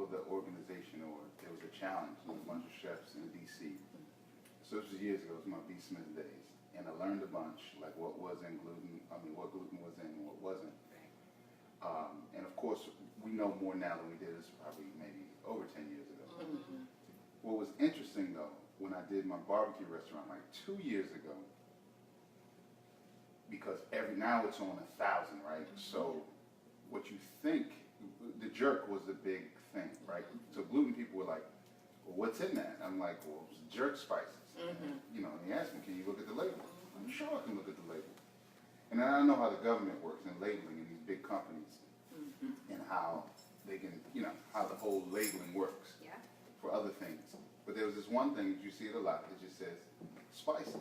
for the organization, or there was a challenge, a bunch of chefs in D.C. So this was years ago. It was my B. Smith days, and I learned a bunch, like what was in gluten. I mean, what gluten was in and what wasn't. And of course, we know more now than we did. This probably maybe over 10 years ago. Mm-hmm. What was interesting though, when I did my barbecue restaurant like 2 years ago, because now it's on 1,000, right? So what you think, the jerk was the big thing, right? So gluten people were like, well, what's in that? I'm like, well, it's jerk spices. You know, and he asked me, can you look at the label? I'm sure I can look at the label. And I know how the government works in labeling in these big companies, and how they can, you know, how the whole labeling works for other things. But there was this one thing that you see it a lot that just says spices.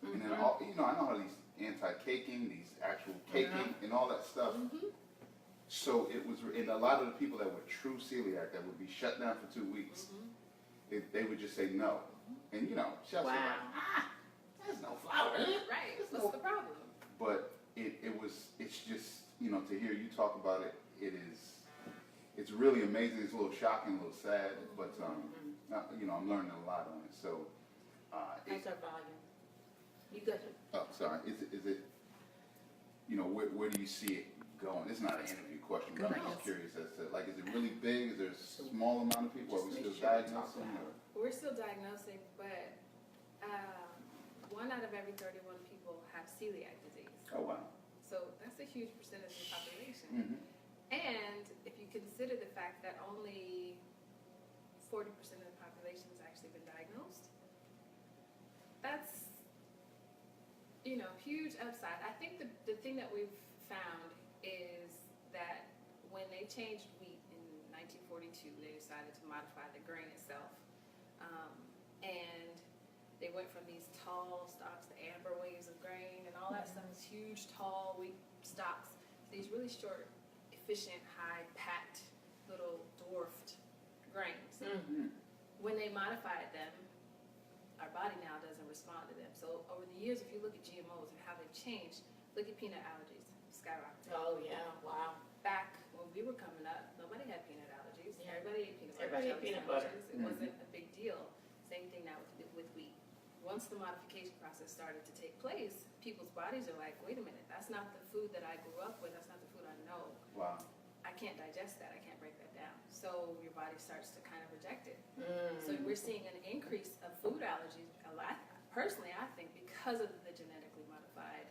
And then all, you know, I know how these anti-caking, these actual caking and all that stuff. So it was, and a lot of the people that were true celiac that would be shut down for 2 weeks, they would just say no. And you know, chefs are like, there's no flour in it. Right, what's the problem? But it's just, you know, to hear you talk about it, it's really amazing. It's a little shocking, a little sad, but you know, I'm learning a lot on it. So, How's our volume? You good? oh, sorry. Is it, you know, where do you see it going? It's not an interview question, but I'm just curious as to, like, is it really big? Is there a small amount of people? Are we still diagnosing? We're still diagnosing, but 1 out of every 31 people have celiac disease. Oh, wow. So that's a huge percentage of the population. And if you consider the fact that only 40% of the population has actually been diagnosed, that's, you know, huge upside. I think the thing that we've found is that when they changed wheat in 1942, they decided to modify the grain itself. And they went from these tall stalks, the amber waves of grain and all that stuff, these huge tall wheat stalks, to these really short, efficient, high, packed, little dwarfed grains. When they modified them, our body now doesn't respond to them. So over the years, if you look at GMOs and how they've changed, look at peanut allergies, skyrocketed. Oh yeah, wow. Back when we were coming up, nobody had peanut allergies. Yeah. Everybody ate peanut butter. Everybody ate peanut butter. It wasn't a big deal. Same thing now with wheat. Once the modification process started to take place, people's bodies are like, wait a minute, that's not the food that I grew up with. That's not the food I know. Wow. I can't digest that. I can't break that down. So your body starts to kind of reject it. So we're seeing an increase of food allergies. A lot, personally, I think because of the genetically modified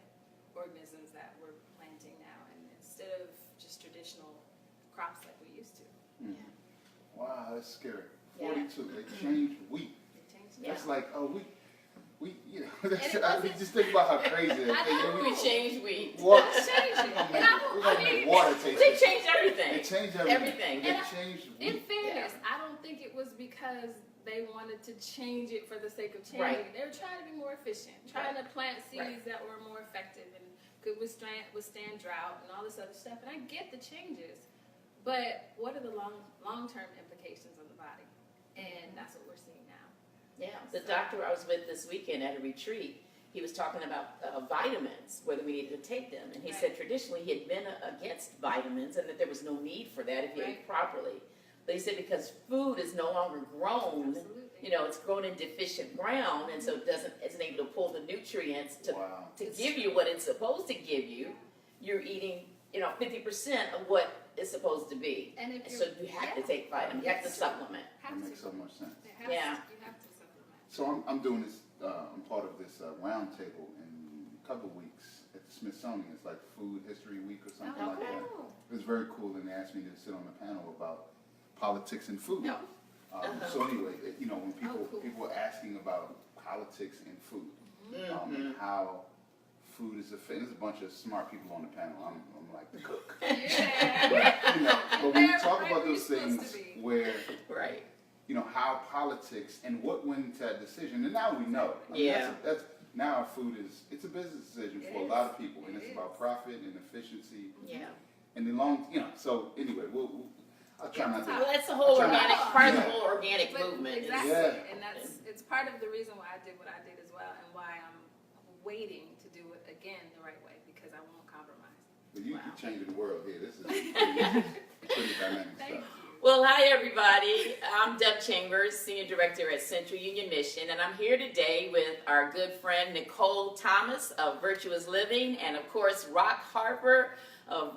organisms that we're planting now, and instead of just traditional crops like we used to. Wow, that's scary. Yeah. 42. They changed wheat. They changed That's like, oh, we, you know, that's, I mean, just think about how crazy that thing is. We changed wheat. What? It's changing. We're gonna make water taste They good. changed everything. They changed everything. Everything. They And changed In wheat. fairness, I don't think it was because they wanted to change it for the sake of changing Right. it. They were trying to be more efficient, trying to plant seeds that were more effective and could withstand drought and all this other stuff. And I get the changes, but what are the long-term implications on the body? And that's what we're seeing now. Yeah, the doctor I was with this weekend at a retreat, he was talking about vitamins, whether we needed to take them. And he said traditionally he had been against vitamins and that there was no need for that if you ate properly. But he said because food is no longer grown, Absolutely. you know, it's grown in deficient ground, and so it isn't able to pull the nutrients to give you what it's supposed to give you. You're eating, you know, 50% of what it's supposed to be. And if So you have to take vitamins. You have to supplement. That makes so much sense. You Yeah. have to supplement. So I'm doing this, I'm part of this round table in a couple of weeks at the Smithsonian. It's like Food History Week or something like that. It was very cool, and they asked me to sit on the panel about politics and food. So anyway, you know, when people were asking about politics and food, and how food is affected. There's a bunch of smart people on the panel. I'm like the cook. But, you know, but when you talk about those things where, you know, how politics and what went into that decision, and now we know. I mean, that's now our food it's a business decision for a lot of people, and it's about profit and efficiency. And the long, you know. So anyway, I'll try not to. Well, that's the whole organic part of the whole organic movement. Exactly, and it's part of the reason why I did what I did as well, and why I'm waiting to do it again the right way, because I won't compromise. But you're changing the world here. This is pretty dynamic Thank stuff. you. Well, hi everybody. I'm Deborah Chambers, Senior Director at Central Union Mission, and I'm here today with our good friend Nicole Thomas of Virtuous Living, and of course Harper of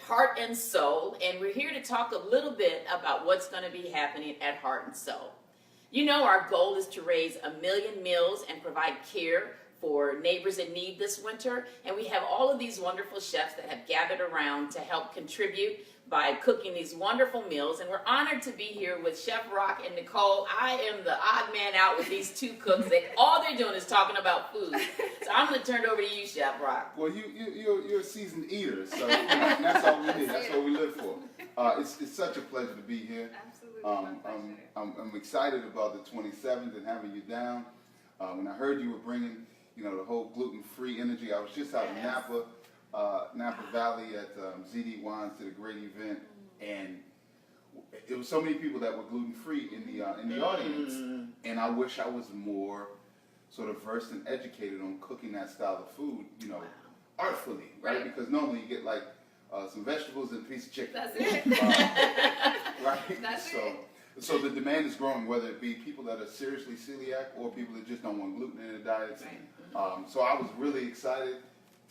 Heart and Soul. And we're here to talk a little bit about what's going to be happening at Heart and Soul. You know, our goal is to raise 1 million meals and provide care for neighbors in need this winter, and we have all of these wonderful chefs that have gathered around to help contribute by cooking these wonderful meals, and we're honored to be here with Chef Rock and Nicole. I am the odd man out with these two cooks. All they're doing is talking about food. So I'm going to turn it over to you, Chef Rock. Well, you're a seasoned eater, so that's all we need. That's what we live for. It's such a pleasure to be here. Absolutely, my pleasure. I'm excited about the 27th and having you down. When I heard you were bringing, the whole gluten-free energy, I was just out in Napa Valley at ZD Wines, did a great event, and it was so many people that were gluten-free in the audience, and I wish I was more sort of versed and educated on cooking that style of food, artfully, right? Because normally you get like some vegetables and a piece of chicken. That's it. Right? That's it. So the demand is growing, whether it be people that are seriously celiac or people that just don't want gluten in their diets. Right. So I was really excited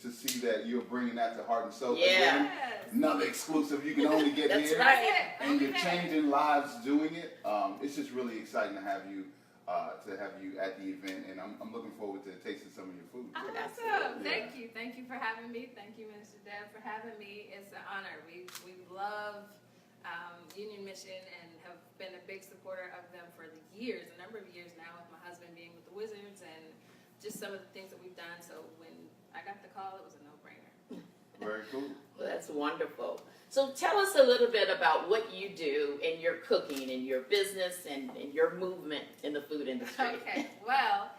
to see that you're bringing that to Heart and Soul. Yeah. Again, Yes. another exclusive you can only get That's here. right. And you're changing lives doing it. It's just really exciting to have you at the event, and I'm looking forward to tasting some of your food. Awesome. Yeah. Thank you for having me. Thank you, Minister Deb, for having me. It's an honor. We love Union Mission and have been a big supporter of them for the years, a number of years now, with my husband being with the Wizards and just some of the things that we've done. So when I got the call, it was a no-brainer. Very cool. Well, that's wonderful. So tell us a little bit about what you do in your cooking, in your business, and in your movement in the food industry. Okay, well,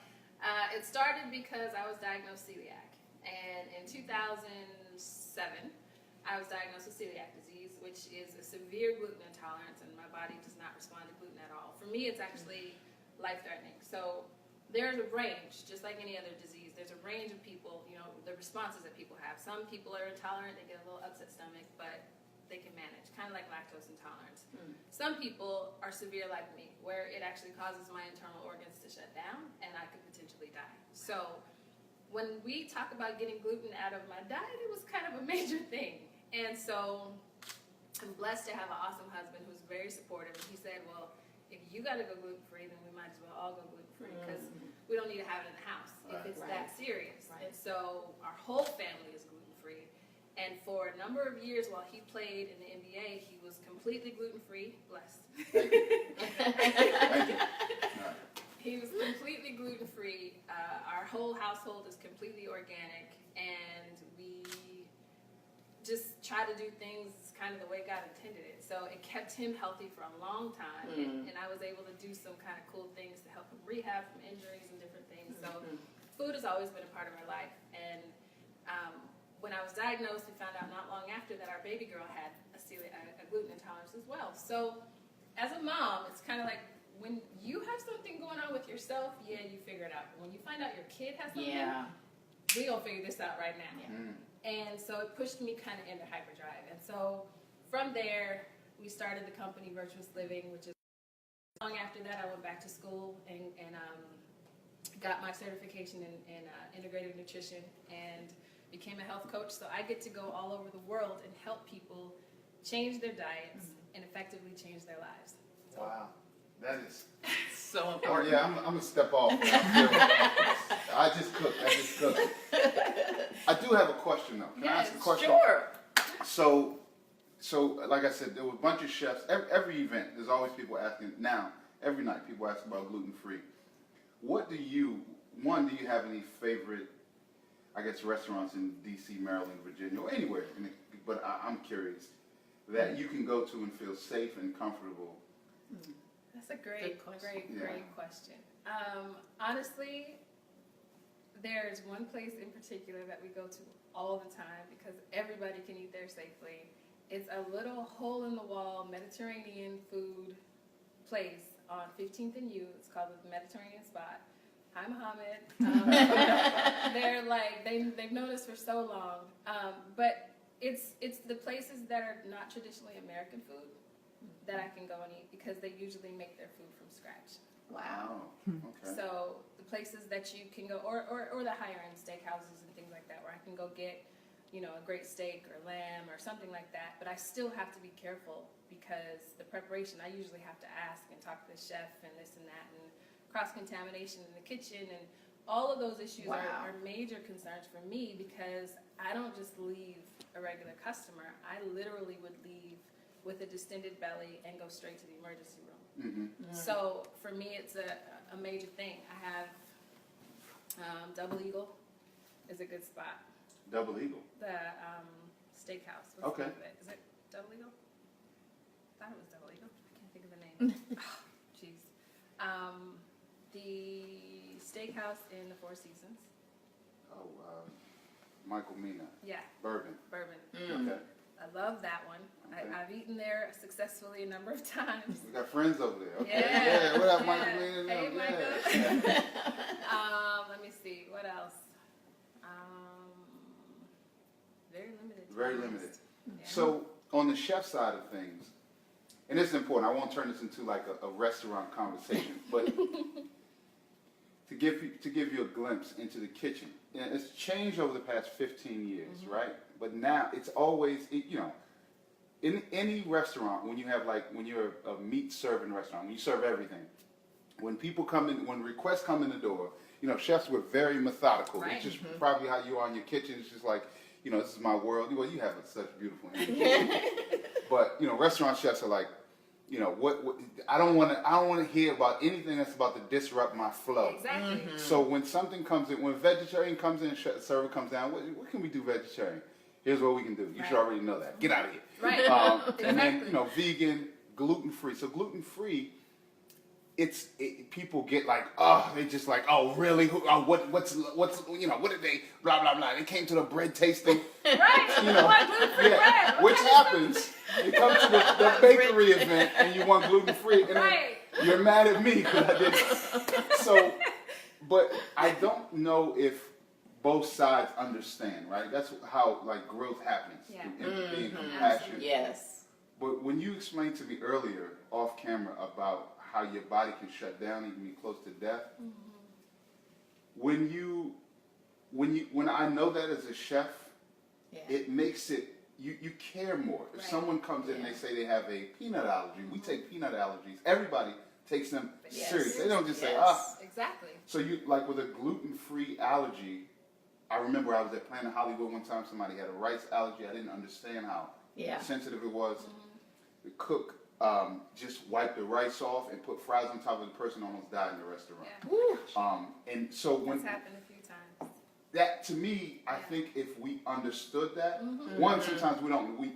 it started because I was diagnosed celiac. And in 2007, I was diagnosed with celiac disease, which is a severe gluten intolerance, and my body does not respond to gluten at all. For me, it's actually life-threatening. So there's a range, just like any other disease. There's a range of people, the responses that people have. Some people are intolerant, they get a little upset stomach, but they can manage, kind of like lactose intolerance. Some people are severe like me, where it actually causes my internal organs to shut down, and I could potentially die. So when we talk about getting gluten out of my diet, it was kind of a major thing. And so I'm blessed to have an awesome husband who's very supportive. And he said, well, if you got to go gluten-free, then we might as well all go gluten-free, because we don't need to have it in the house if it's that serious. And so our whole family is gluten-free. And for a number of years while he played in the NBA, he was completely gluten-free. Blessed. Thank you. He was completely gluten-free. Our whole household is completely organic, and we just try to do things kind of the way God intended it. So it kept him healthy for a long time, and I was able to do some kind of cool things to help him rehab from injuries and different things. So food has always been a part of our life. And when I was diagnosed, we found out not long after that our baby girl had a gluten intolerance as well. So as a mom, it's kind of like, when you have something going on with yourself, you figure it out. But when you find out your kid has something, we gonna figure this out right now. And so it pushed me kind of into hyperdrive. And so from there, we started the company Virtuous Living, which is long after that I went back to school and got my certification in integrative nutrition and became a health coach. So I get to go all over the world and help people change their diets and effectively change their lives. So, Wow. That is so important. I'm gonna step off. I just cooked. I do have a question though. Can I ask a question? Sure. So like I said, there were a bunch of chefs. Every event, there's always people asking. Now, every night, people ask about gluten free. What do you have any favorite, I guess, restaurants in D.C., Maryland, Virginia, or anywhere? But I'm curious that you can go to and feel safe and comfortable. That's a great question. Honestly, there's one place in particular that we go to all the time because everybody can eat there safely. It's a little hole-in-the-wall Mediterranean food place on 15th and U. It's called the Mediterranean Spot. Hi, Mohammed. They're like, they've known us for so long. But it's the places that are not traditionally American food that I can go and eat because they usually make their food from scratch. Wow. Okay. So the places that you can go, or the higher end steakhouses and things like that, where I can go get, you know, a great steak or lamb or something like that. But I still have to be careful because the preparation, I usually have to ask and talk to the chef and this and that, and cross-contamination in the kitchen, and all of those issues are major concerns for me because I don't just leave a regular customer. I literally would leave with a distended belly and go straight to the emergency room. Mm-hmm. So for me, it's a major thing. I have Double Eagle is a good spot. Double Eagle. The steakhouse. What's Okay. the name of it? Is it Double Eagle? I thought it was Double Eagle. I can't think of the name. Oh, jeez. The steakhouse in the Four Seasons. Oh, Michael Mina. Yeah, Bourbon. Okay. I love that one. Okay. I've eaten there successfully a number of times. We got friends over there. Okay. Yeah. What up, Yeah. Michael Mina? Hey, Yeah. Michael. Let me see. What else? Very limited. to Very be limited. honest. Yeah. So on the chef side of things, and this is important, I won't turn this into like a restaurant conversation, but to give you a glimpse into the kitchen. And it's changed over the past 15 years, right? But now it's always, you know, in any restaurant, when you're a meat serving restaurant, when you serve everything, when people come in, when requests come in the door, you know, chefs were very methodical. Right. It's just probably how you are in your kitchen. It's just like, you know, this is my world. Well, you have such beautiful kitchen. But, you know, restaurant chefs are like, you know, what I don't want to hear about anything that's about to disrupt my flow. Exactly. So when something comes in, when vegetarian comes in, server comes down, what can we do vegetarian? Here's what we can do. You should already know that. Get out of here. Right. And then, you know, vegan, gluten-free. So gluten-free, people get like, oh, they just like, oh, really? What's you know, what did they, blah, blah, blah. They came to the bread tasting. Right. You know, want gluten-free bread. What which kind of happens, you come to the bakery event and you want gluten-free, and then you're mad at me because I didn't. So, but I don't know if both sides understand, right? That's how, like, growth happens. Yeah. And being compassionate. Yes. But when you explained to me earlier, off camera, about how your body can shut down, even be close to death, when I know that as a chef, it makes it, you care more. If someone comes in and they say they have a peanut allergy, we take peanut allergies. Everybody takes them serious. They don't just say, Exactly. So you, like with a gluten-free allergy, I remember I was at Planet Hollywood one time, somebody had a rice allergy. I didn't understand how sensitive it was. The cook just wiped the rice off and put fries on top of the person, almost died in the restaurant. Yeah. And so when That's happened a few times. that, to me, I think if we understood that, one, sometimes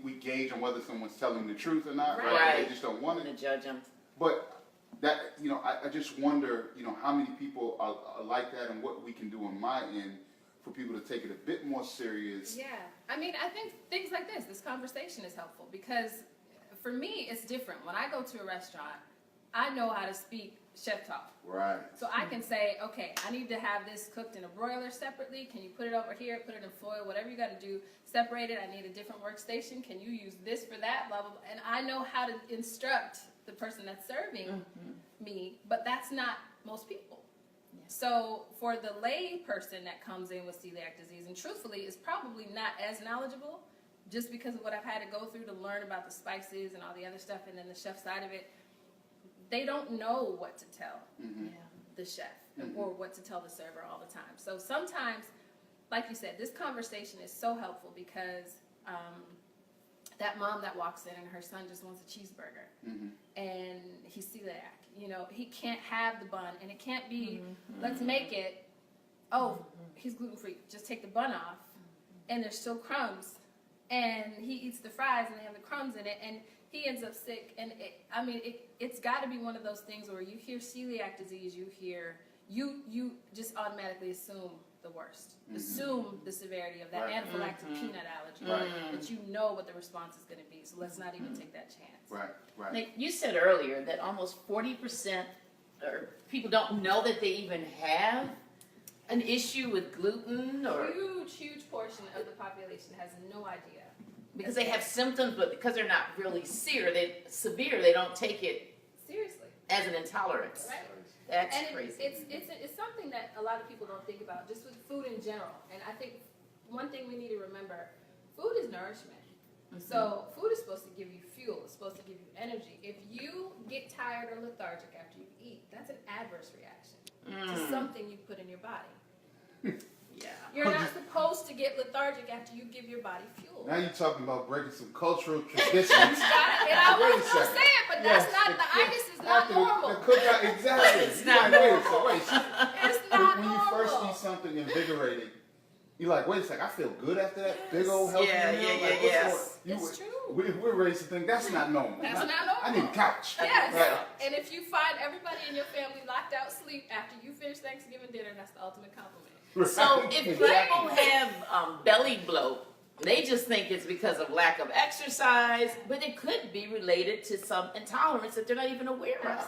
we gauge on whether someone's telling the truth or not, right? They just don't want To it. judge them. But that, you know, I just wonder, you know, how many people are like that, and what we can do on my end for people to take it a bit more serious. Yeah. I mean, I think things like this conversation is helpful because for me, it's different. When I go to a restaurant, I know how to speak chef talk. Right. So I can say, okay, I need to have this cooked in a broiler separately. Can you put it over here, put it in foil, whatever you got to do, separate it. I need a different workstation. Can you use this for that, blah, blah, blah. And I know how to instruct the person that's serving me, but that's not most people. So for the lay person that comes in with celiac disease, and truthfully is probably not as knowledgeable just because of what I've had to go through to learn about the spices and all the other stuff, and then the chef side of it, they don't know what to tell the chef or what to tell the server all the time. So sometimes, like you said, this conversation is so helpful because that mom that walks in and her son just wants a cheeseburger and he's celiac. You know, he can't have the bun, and it can't be, let's make it, he's gluten-free, just take the bun off, and there's still crumbs, and he eats the fries, and they have the crumbs in it, and he ends up sick, and it's got to be one of those things where you hear celiac disease, you just automatically assume the worst, assume the severity of that anaphylactic peanut allergy, that you know what the response is going to be, so let's not even take that chance. Right. Nick, you said earlier that almost 40% or people don't know that they even have an issue with gluten, or Huge portion of the population has no idea. Because they have symptoms, but because they're not really severe, they don't take it Seriously. as an intolerance. Right. That's And crazy. it's something that a lot of people don't think about, just with food in general. And I think one thing we need to remember, food is nourishment. So food is supposed to give you fuel. It's supposed to give you energy. If you get tired or lethargic after you eat, that's an adverse reaction to something you put in your body. Yeah. You're not supposed to get lethargic after you give your body fuel. Now you're talking about breaking some cultural traditions. And I Wait a was going to second. say it, but that's not, the itis is not normal. Exactly. It's not Wait. It's not When you normal. first eat something invigorating, you're like, wait a second, I feel good after that big old healthy meal. It's true. We're raised to think that's not normal. That's not normal. I need a couch. Yes. Right. And if you find everybody in your family locked out sleep after you finish Thanksgiving dinner, that's the ultimate compliment. So if people Exactly. have belly bloat, they just think it's because of lack of exercise, but it could be related to some intolerance that they're not even aware of.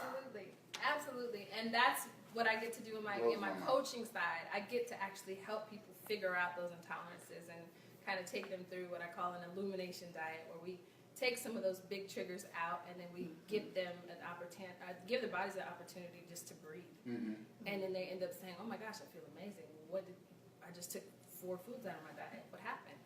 Absolutely. And that's what I get to do in my coaching side. I get to actually help people figure out those intolerances and kind of take them through what I call an illumination diet, where we take some of those big triggers out and then we give them an opportunity, give their bodies an opportunity just to breathe. And then they end up saying, "Oh my gosh, I feel amazing. I just took 4 foods out of my diet. What happened?"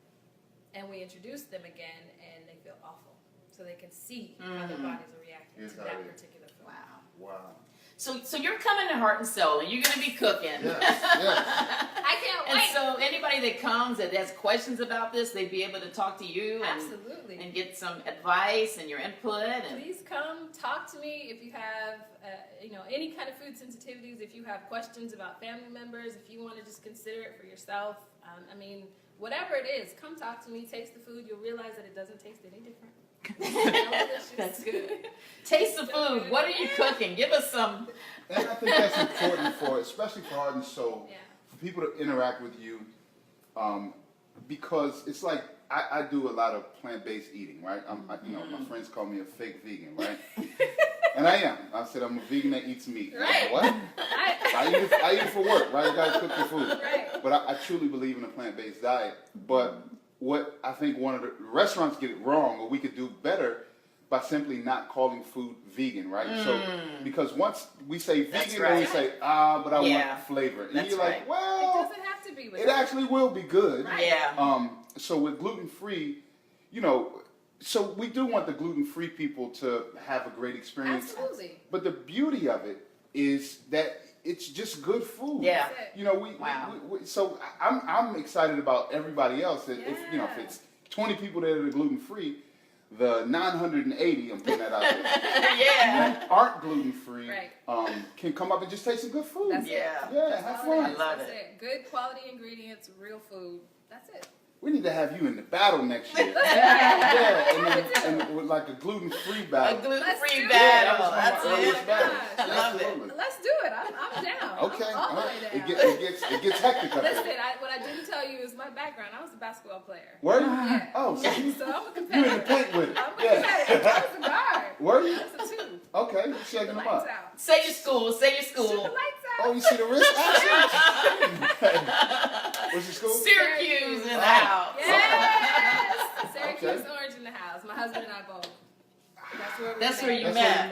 And we introduce them again, and they feel awful, so they can see how their bodies are reacting to that particular food. Wow. So you're coming to Heart and Soul, and you're going to be cooking. Yes. I can't And wait. so anybody that comes that has questions about this, they'd be able to talk to you Absolutely. and get some advice and your input. And Please come talk to me if you have, any kind of food sensitivities. If you have questions about family members, if you want to just consider it for yourself. Whatever it is, come talk to me. Taste the food. You'll realize that it doesn't taste any different. That's good. Taste the food. What are you cooking? Give us some. And I think that's important especially for Heart and Soul, for people to interact with you, because it's like I do a lot of plant-based eating, right? My friends call me a fake vegan, right? And I am. I said I'm a vegan that eats meat. Right. What? I eat it for work, right? I gotta cook the food. Right. But I truly believe in a plant-based diet. But what I think one of the restaurants get it wrong, or we could do better, by simply not calling food vegan, right? So, because once we say vegan, then we say, but I want flavor. And you're like, It well, doesn't have to be. it actually will be good. Right. Yeah. So with gluten-free, so we do want the gluten-free people to have a great experience. Absolutely. But the beauty of it is that it's just good food. Yeah. So I'm excited about everybody else. That if it's 20 people that are gluten-free, the 980, I'm putting that out there, who aren't gluten-free, can come up and just taste some good food. That's it. Yeah, have fun. I love That's it. Good quality ingredients, real food. That's it. We need to have you in the battle next year. and with like a gluten-free A battle. gluten-free do battle. it. That's Oh my it. gosh. I love it. Absolutely. Let's do it. I'm down. Okay, I'm all the all way right. down. It gets hectic up Listen, there. what I didn't tell you is my background. I was a basketball player. Were you? Yeah. Oh, so you So I'm a in the competitor. paint with it. I'm a competitor. I was a guard. Were you? I was a 2. Okay, you The shaking them lights up. out. Say your school. Say your Shoot the school. lights out. Oh, you see the wrist action? What's your school? Syracuse in the Oh. house. Yes! Syracuse Okay. Orange in the house. My husband and I both. That's where you That's met. where you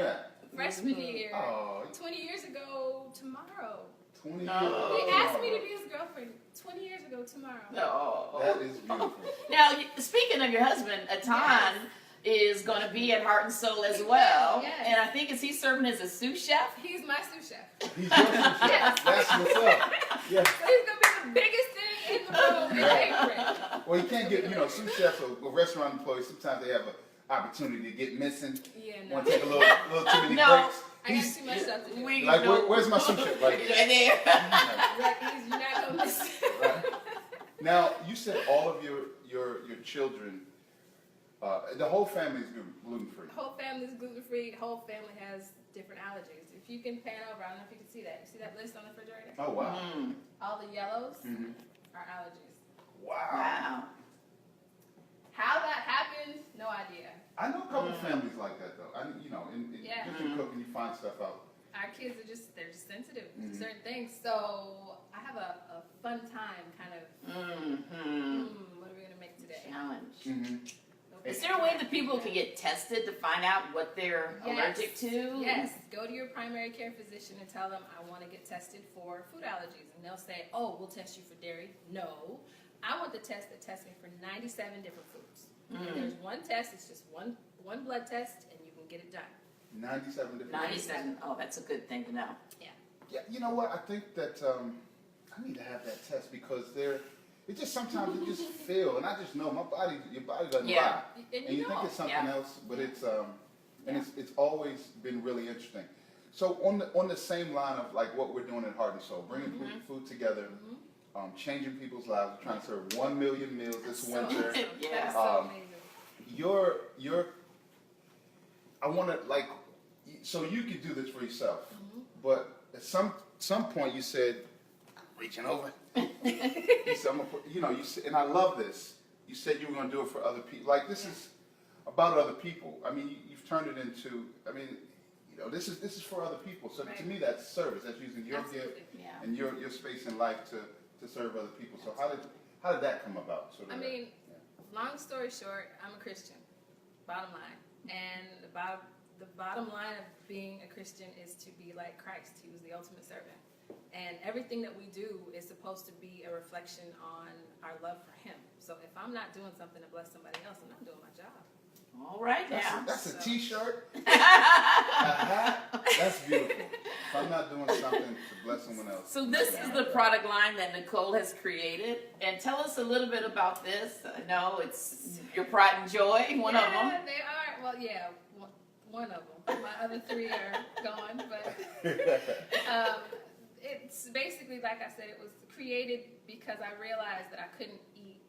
met. Freshman year. Oh, 20 years ago tomorrow. 20 years. Oh. They asked me to be his girlfriend 20 years ago tomorrow. Oh. That is beautiful. Now, speaking of your husband, Atan is going to be at Heart and Soul as well. Yes. And I think, is he serving as a sous chef? He's my sous chef. He's your Yes. That's what's up. Yeah. So he's going to be the biggest thing in the room in April. Well, you can't get, sous chefs or restaurant employees, sometimes they have an opportunity to get missing. Yeah, no. Want to take a little too many No. breaks. I got too much stuff to do. We Like, know- where's my sous chef? Like, Right there. You're not going to miss it. right. Now, you said all of your children, the whole family is gluten-free. Whole family's gluten-free. Whole family has different allergies. If you can pan over, I don't know if you can see that. You see that list on the refrigerator? Oh, wow. All the yellows Mhm. are allergies. Wow. Wow. How that happened, no idea. I know a couple families like that, though. In Yeah. if you're cooking, you find stuff out. Our kids are they're just sensitive to certain things. So I have a fun time kind of, what are we going to make today? Challenge. Mm-hmm. Is there a way that people can get tested to find out what they're allergic to? Yes. Go to your primary care physician and tell them, I want to get tested for food allergies. And they'll say, oh, we'll test you for dairy. No. I want the test that tests me for 97 different foods. And there's one test, it's just one blood test, and you can get it done. 97 different 97. Oh, that's a good thing to know. Yeah. Yeah, you know what? I think that I need to have that test because it just sometimes you just feel, and I just know your body doesn't lie. And you think it's something else, but it's it's always been really interesting. So on the same line of like what we're doing at Heart and Soul, bringing food together, changing people's lives. We're trying to serve 1 million meals this winter. That's so amazing. I want to like, so you could do this for yourself, but at some point you said, I'm reaching over. You said, you said, and I love this. You said you were going to do it for other people. Like this is about other people. I mean, you've turned it into. I mean, this is for other people. So to me, that's service. That's using your gift and your space in life to serve other people. So how did that come about? Long story short, I'm a Christian. Bottom line, and the bottom line of being a Christian is to be like Christ. He was the ultimate servant. And everything that we do is supposed to be a reflection on our love for him. So if I'm not doing something to bless somebody else, I'm not doing my job. All right now. That's a t-shirt. A hat. That's beautiful. If I'm not doing something to bless someone else. So this is the product line that Nicole has created. And tell us a little bit about this. I know it's your pride and joy, one of them. Yeah, they are. Well, yeah, one of them. My other three are gone, but it's basically, like I said, it was created because I realized that I couldn't eat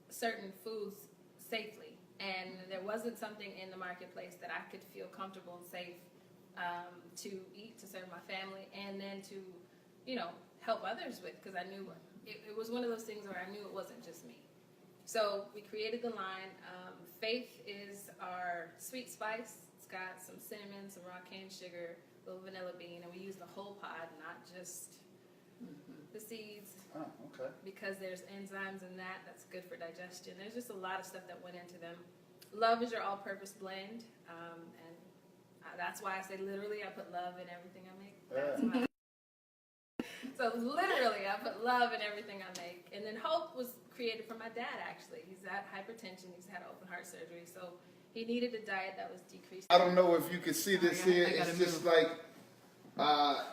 certain foods safely. And there wasn't something in the marketplace that I could feel comfortable and safe to eat, to serve my family, and then to, help others with, because I knew it was one of those things where I knew it wasn't just me. So we created the line. Faith is our sweet spice. It's got some cinnamon, some raw cane sugar, a little vanilla bean, and we use the whole pod, not just the seeds. Oh, okay. Because there's enzymes in that's good for digestion. There's just a lot of stuff that went into them. Love is your all-purpose blend, and that's why I say literally I put love in everything I make. That's my So literally I put love in everything I make. And then Hope was created for my dad, actually. He's had hypertension. He's had open heart surgery. So he needed a diet that was decreased. I don't know if you can see this here. It's just like,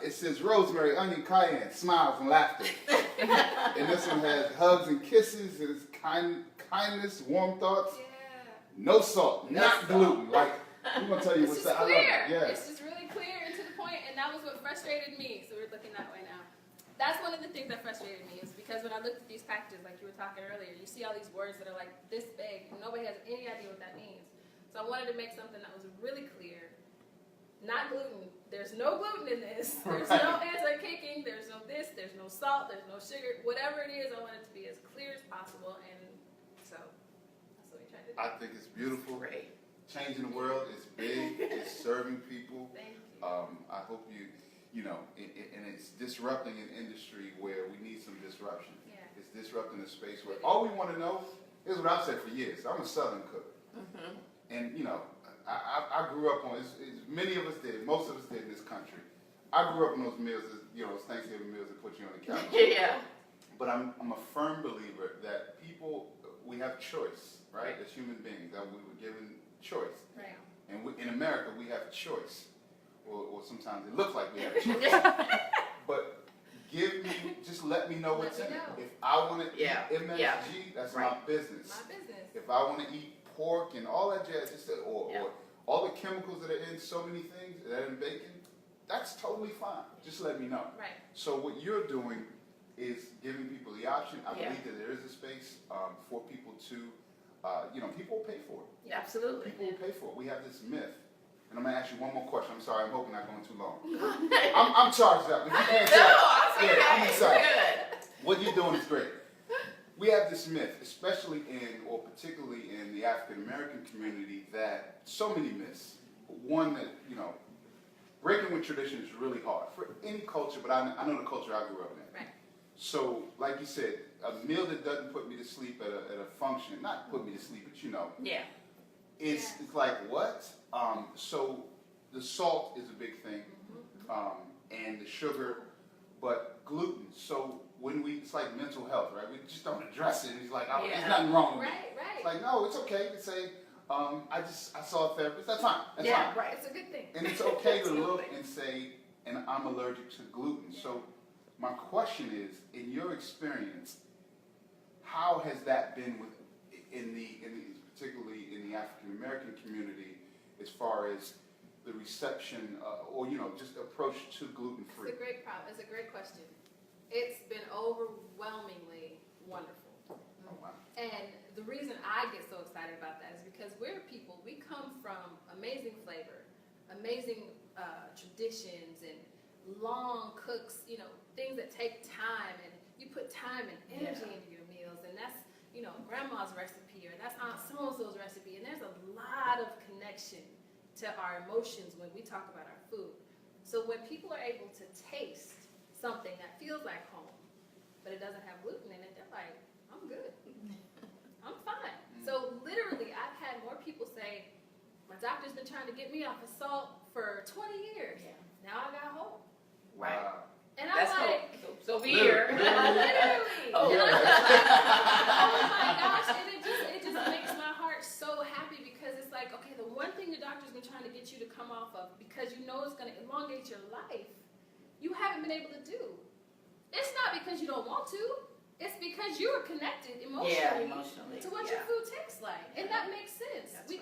it says rosemary, onion, cayenne, smiles and laughter. And this one has hugs and kisses. And it's kindness, warm thoughts. Yeah. No salt, not gluten. Like, I'm going to tell you what's that. It's just clear. Yeah. It's just really clear and to the point, and that was what frustrated me. So we're looking that way now. That's one of the things that frustrated me, is because when I looked at these packages, like you were talking earlier, you see all these words that are like this big, and nobody has any idea what that means. So I wanted to make something that was really clear. Not gluten. There's no gluten in this. There's no anti-caking. There's no this. There's no salt. There's no sugar. Whatever it is, I want it to be as clear as possible. And so that's what we tried to do. I think it's beautiful. Great. Changing the world is big. It's serving people. Thank you. I hope and it's disrupting an industry where we need some disruption. Yeah. It's disrupting a space where all we want to know is what I've said for years. I'm a Southern cook. And, I grew up on, many of us did, most of us did in this country. I grew up on those meals, those Thanksgiving meals that put you on the couch. Yeah. But I'm a firm believer that we have choice, right? As human beings, that we were given choice. Right. And in America, we have choice. Or sometimes it looks like we have choice. But just let me know what's in it. If I want to eat MSG, that's my business. My business. If I want to eat pork and all that jazz, or all the chemicals that are in so many things, that are in bacon, that's totally fine. Just let me know. Right. So what you're doing is giving people the option. I believe that there is a space for people to, people will pay for it. Yeah, absolutely. People will pay for it. We have this myth. And I'm going to ask you one more question. I'm sorry, I'm hoping not going too long. I'm charged up. If you can't tell, I'm excited. What you're doing is great. We have this myth, especially or particularly in the African American community, that so many myths. One that, breaking with tradition is really hard for any culture, but I know the culture I grew up in. Right. So, like you said, a meal that doesn't put me to sleep at a function, not put me to sleep, but It's like what? So the salt is a big thing, and the sugar, but gluten. So when it's like mental health, right? We just don't address it. It's like, oh, there's nothing wrong with me. Right. It's like, no, it's okay to say, I saw a therapist. That's fine. That's fine. Right. It's a good thing. And it's okay to look and say, and I'm allergic to gluten. So my question is, in your experience, how has that been particularly in the African American community, as far as the reception or just approach to gluten free? It's a great problem. It's a great question. It's been overwhelmingly wonderful. Oh, wow. And the reason I get so excited about that is because we're people. We come from amazing flavor, amazing traditions, and long cooks. Things that take time, and you put time and energy into your meals, and that's grandma's recipe, or that's Aunt so-and-so's recipe, and there's a lot of connection to our emotions when we talk about our food. So when people are able to taste something that feels like home, but it doesn't have gluten in it, they're like, I'm good. I'm fine. So literally, I've had more people say, my doctor's been trying to get me off of salt for 20 years. Yeah. Now I got hope. Wow. And I'm like, so be here. Literally. Oh. And I'm like, oh my gosh. And it just makes my heart so happy, because it's like, okay, the one thing the doctor's been trying to get you to come off of, because it's going to elongate your life, you haven't been able to do. It's not because you don't want to. It's because you are connected emotionally to what your food tastes like. And that makes sense. That's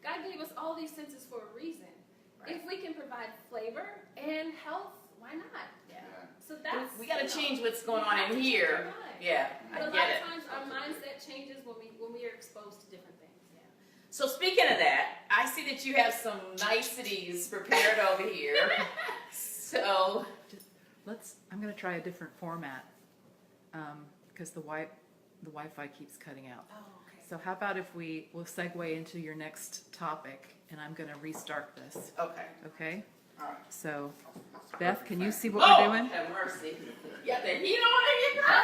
God gave us all these senses for a reason. Right. If we can provide flavor and health, why not? Yeah. So that's, we got to change what's going on in here. Yeah, But I a lot get of it. times our mindset changes when we are exposed to different things. Yeah. So speaking of that, I see that you have some niceties prepared over here. So I'm going to try a different format because the Wi-Fi keeps cutting out. Oh, okay. So how about if we'll segue into your next topic, and I'm going to restart this. Okay. Okay? All right. So, Beth, can you see what we're doing? Have mercy. You got the heat on in here, girl.